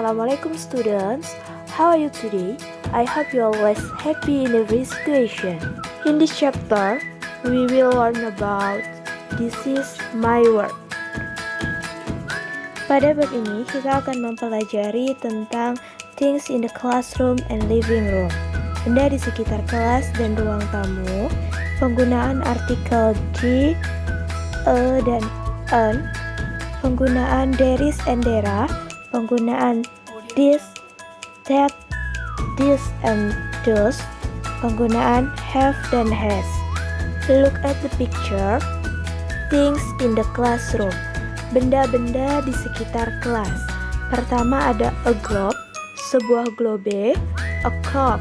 Assalamualaikum students, how are you today? I hope you always happy in every situation. In this chapter, we will learn about this is my work. Pada bab ini, kita akan mempelajari tentang things in the classroom and living room. Benda di sekitar kelas dan ruang tamu, penggunaan artikel di, a dan an, penggunaan there is and there are, penggunaan this, that, this and those, penggunaan have dan has. Look at the picture. Things in the classroom. Benda-benda di sekitar kelas. Pertama ada a globe, sebuah globe, a clock,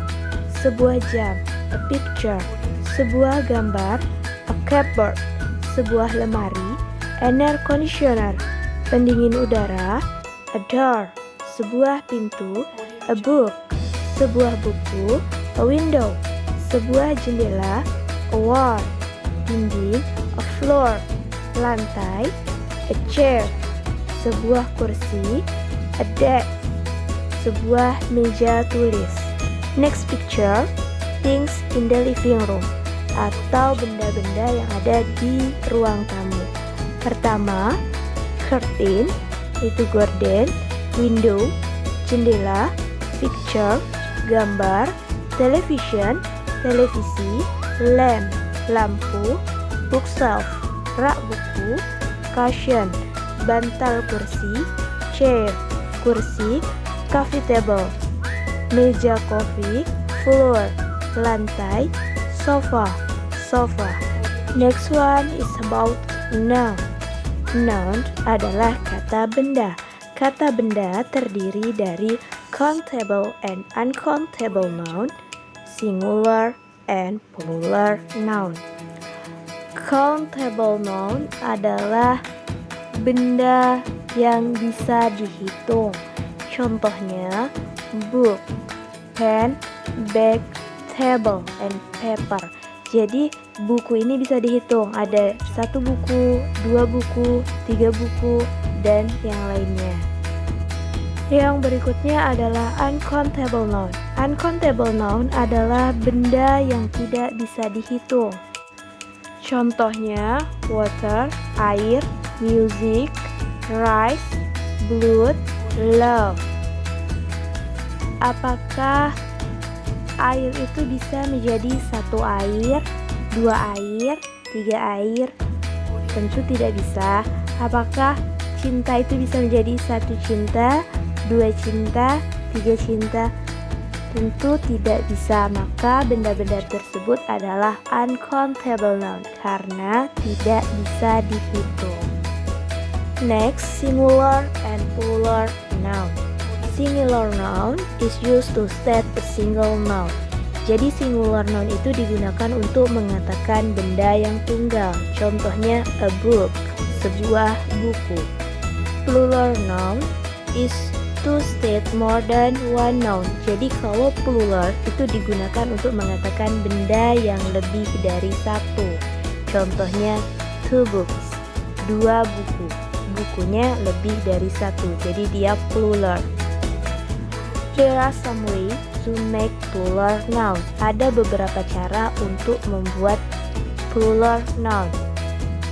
sebuah jam, a picture, sebuah gambar, a cupboard, sebuah lemari, an air conditioner, pendingin udara, a door, sebuah pintu, a book, sebuah buku, a window, sebuah jendela, a wall, dinding, a floor, lantai, a chair, sebuah kursi, a desk, sebuah meja tulis. Next picture, things in the living room, atau benda-benda yang ada di ruang tamu. Pertama, curtain, itu gorden, window, jendela, picture, gambar, television, televisi, lamp, lampu, bookshelf, rak buku, cushion, bantal kursi, chair, kursi, coffee table, meja kopi, floor, lantai, sofa, sofa. Next one is about noun. Noun adalah kata benda. Kata benda terdiri dari countable and uncountable noun, singular and plural noun. Countable noun adalah benda yang bisa dihitung. Contohnya book, pen, bag, table, and paper. Jadi buku ini bisa dihitung. Ada 1 buku, 2 buku, 3 buku, dan yang lainnya. Yang berikutnya adalah uncountable noun. Uncountable noun adalah benda yang tidak bisa dihitung. Contohnya water, air, music, rice, blood, love. Apakah air itu bisa menjadi 1 air, 2 air, 3 air? Tentu tidak bisa. Apakah cinta itu bisa menjadi 1 cinta, 2 cinta, 3 cinta? Tentu tidak bisa. Maka benda-benda tersebut adalah uncountable noun karena tidak bisa dihitung. Next, singular and plural noun. Singular noun is used to state a single noun. Jadi singular noun itu digunakan untuk mengatakan benda yang tunggal. Contohnya a book, sebuah buku. Plural noun is to state more than one noun. Jadi kalau plural itu digunakan untuk mengatakan benda yang lebih dari 1. Contohnya 2 books, 2 buku. Bukunya lebih dari 1, jadi dia plural. There are some ways to make plural noun. Ada beberapa cara untuk membuat plural noun.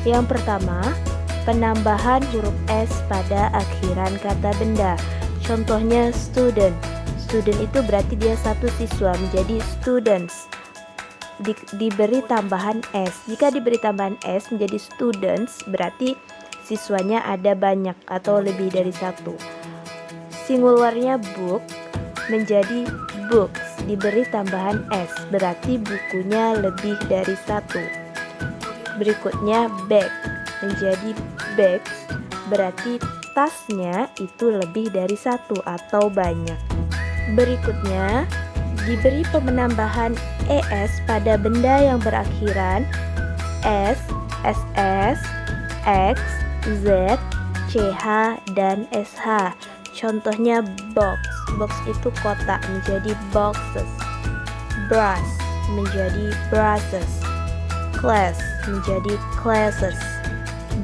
Yang pertama, penambahan huruf S pada akhiran kata benda. Contohnya student. Student itu berarti dia 1 siswa, menjadi students. Diberi tambahan S. Jika diberi tambahan S menjadi students, berarti siswanya ada banyak atau lebih dari 1. Singularnya book menjadi books, diberi tambahan S, berarti bukunya lebih dari 1. Berikutnya bag menjadi bags, berarti tasnya itu lebih dari 1 atau banyak. Berikutnya diberi penambahan ES pada benda yang berakhiran S, SS, X, Z, CH, dan SH. Contohnya box. Box itu kotak, menjadi boxes. Brush menjadi brushes. Class menjadi classes.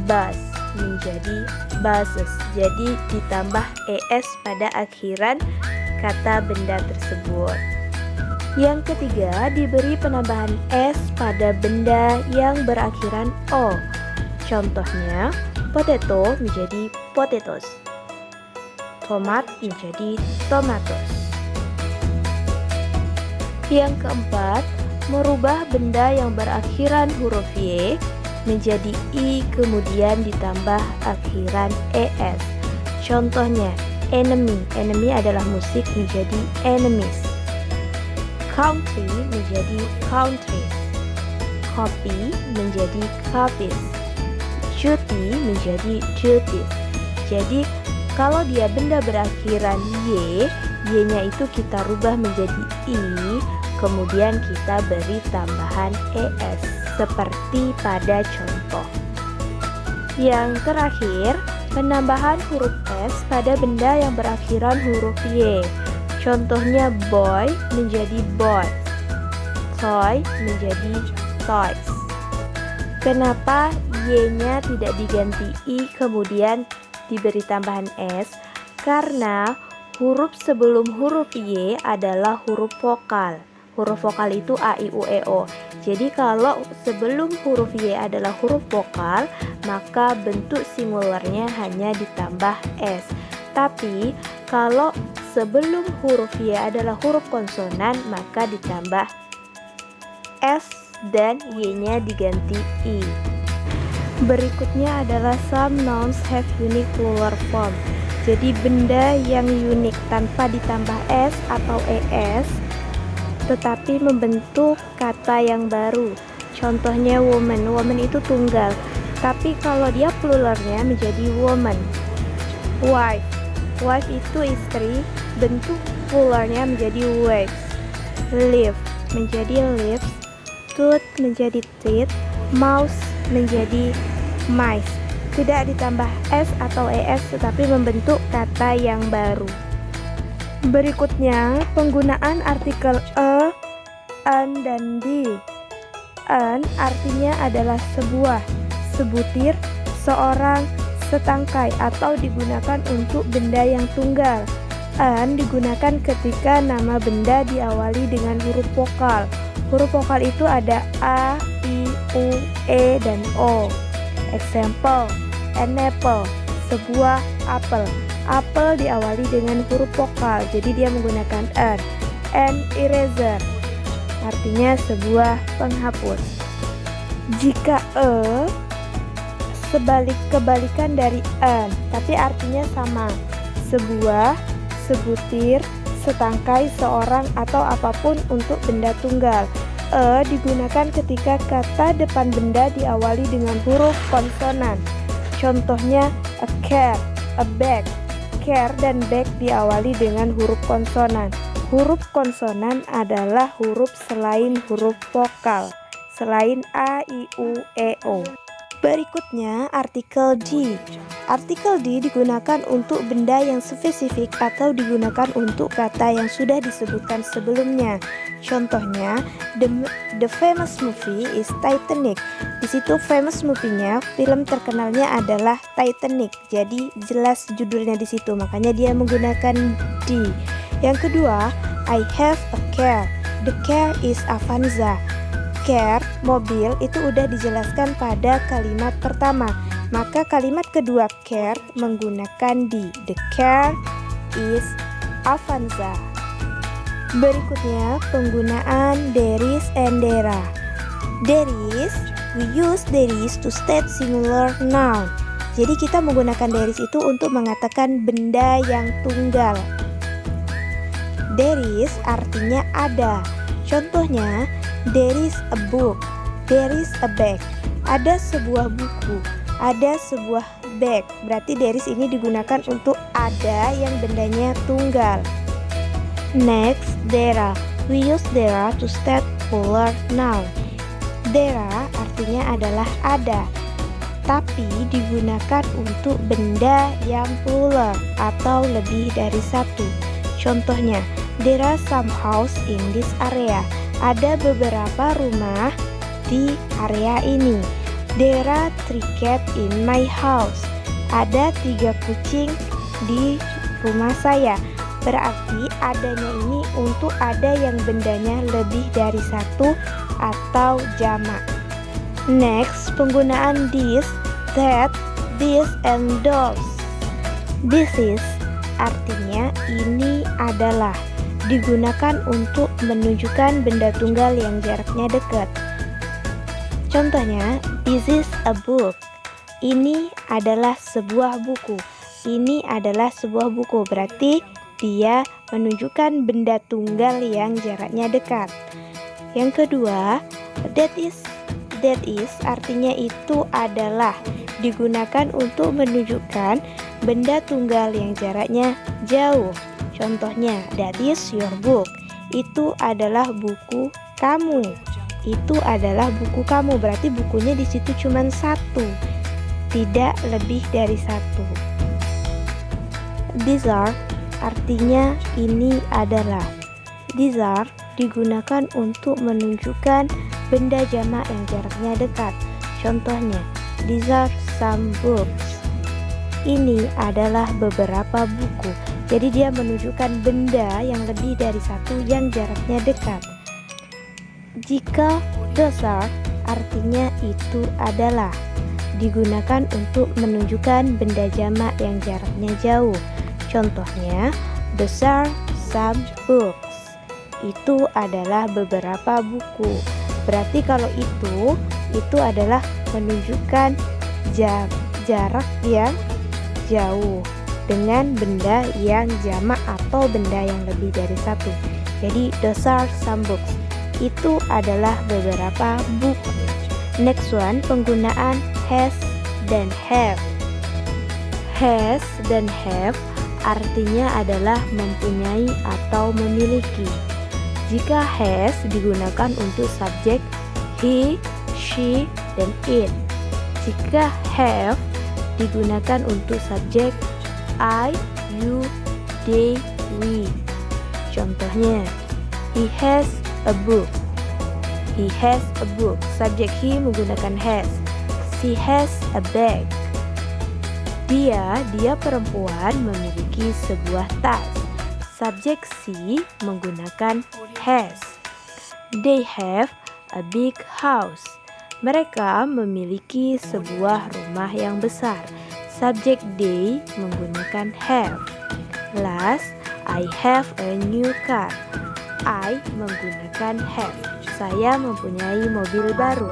Bus menjadi buses. Jadi ditambah es pada akhiran kata benda tersebut. Yang ketiga, diberi penambahan s pada benda yang berakhiran o. Contohnya, potato menjadi potatoes, tomat menjadi tomatoes. Yang keempat, merubah benda yang berakhiran huruf y menjadi i kemudian ditambah akhiran es. Contohnya, enemy adalah musik menjadi enemies. Country menjadi countries. Copy menjadi copies. Duty menjadi duties. Jadi kalau dia benda berakhiran y, y-nya itu kita rubah menjadi i, kemudian kita beri tambahan es seperti pada contoh. Yang terakhir, penambahan huruf s pada benda yang berakhiran huruf y. Contohnya, boy menjadi boys, toy menjadi toys. Kenapa y-nya tidak diganti i kemudian diberi tambahan s? Karena huruf sebelum huruf y adalah huruf vokal. Huruf vokal itu a, i, u, e, o. Jadi kalau sebelum huruf y adalah huruf vokal, maka bentuk singularnya hanya ditambah s. Tapi kalau sebelum huruf y adalah huruf konsonan, maka ditambah s dan y-nya diganti i. Berikutnya adalah some nouns have unique plural form. Jadi benda yang unik tanpa ditambah s atau es, tetapi membentuk kata yang baru. Contohnya woman, woman itu tunggal, tapi kalau dia pluralnya menjadi woman. Wife, wife itu istri, bentuk pluralnya menjadi wives. Live menjadi lives. Tooth menjadi teeth. Mouse menjadi mice. Tidak ditambah s atau es, tetapi membentuk kata yang baru. Berikutnya, penggunaan artikel an, dan di. An artinya adalah sebuah, sebutir, seorang, setangkai, atau digunakan untuk benda yang tunggal. An digunakan ketika nama benda diawali dengan huruf vokal. Huruf vokal itu ada a, i, u, e, dan o. Example, an apple, sebuah apel. Apel diawali dengan huruf vokal, jadi dia menggunakan an. An eraser, artinya sebuah penghapus. Jika kebalikan dari an, tapi artinya sama. Sebuah, sebutir, setangkai, seorang, atau apapun untuk benda tunggal. Digunakan ketika kata depan benda diawali dengan huruf konsonan. Contohnya a car, a bag. Car dan bag diawali dengan huruf konsonan. Huruf konsonan adalah huruf selain huruf vokal, selain a, i, u, e, o. Berikutnya, artikel di. Artikel di digunakan untuk benda yang spesifik atau digunakan untuk kata yang sudah disebutkan sebelumnya. Contohnya, the famous movie is Titanic. Di situ famous movie-nya, film terkenalnya adalah Titanic. Jadi jelas judulnya di situ, makanya dia menggunakan di. Yang kedua, I have a car. The car is Avanza. Car, mobil, itu udah dijelaskan pada kalimat pertama. Maka kalimat kedua car menggunakan di. The car is Avanza. Berikutnya, penggunaan there is and there are. There is, we use there is to state singular noun. Jadi kita menggunakan there is itu untuk mengatakan benda yang tunggal. There is artinya ada. Contohnya, there is a book, there is a bag. Ada sebuah buku, ada sebuah bag. Berarti there is ini digunakan untuk ada yang bendanya tunggal. Next, there are. We use there are to state plural noun. There are artinya adalah ada, tapi digunakan untuk benda yang plural atau lebih dari satu. Contohnya, there are some house in this area. Ada beberapa rumah di area ini. There are 3 cats in my house. Ada 3 kucing di rumah saya. Berarti adanya ini untuk ada yang bendanya lebih dari satu atau jamak. Next, penggunaan this, that, this, and those. This is artinya ini adalah, digunakan untuk menunjukkan benda tunggal yang jaraknya dekat. Contohnya, this is a book. Ini adalah sebuah buku. Ini adalah sebuah buku, berarti dia menunjukkan benda tunggal yang jaraknya dekat. Yang kedua, that is artinya itu adalah, digunakan untuk menunjukkan benda tunggal yang jaraknya jauh. Contohnya, that is your book. Itu adalah buku kamu. Itu adalah buku kamu, berarti bukunya di situ cuma satu, tidak lebih dari satu. These are artinya ini adalah. These are digunakan untuk menunjukkan benda jamak yang jaraknya dekat. Contohnya, these are some books. Ini adalah beberapa buku. Jadi dia menunjukkan benda yang lebih dari satu yang jaraknya dekat. Jika those are artinya itu adalah, digunakan untuk menunjukkan benda jamak yang jaraknya jauh. Contohnya, those are some books. Itu adalah beberapa buku. Berarti kalau itu adalah menunjukkan jarak yang jauh dengan benda yang jamak atau benda yang lebih dari satu. Jadi those are some books. Itu adalah beberapa buku. Next one, penggunaan has dan have. Has dan have artinya adalah mempunyai atau memiliki. Jika has digunakan untuk subjek he, she, dan it. Jika have digunakan untuk subjek I, you, they, we. Contohnya, he has a book. He has a book. Subjek he menggunakan has. She has a bag. Dia perempuan memiliki sebuah tas. Subjek she menggunakan has. They have a big house. Mereka memiliki sebuah rumah yang besar. Subjek they menggunakan have. Last, I have a new car. I menggunakan have. Saya mempunyai mobil baru.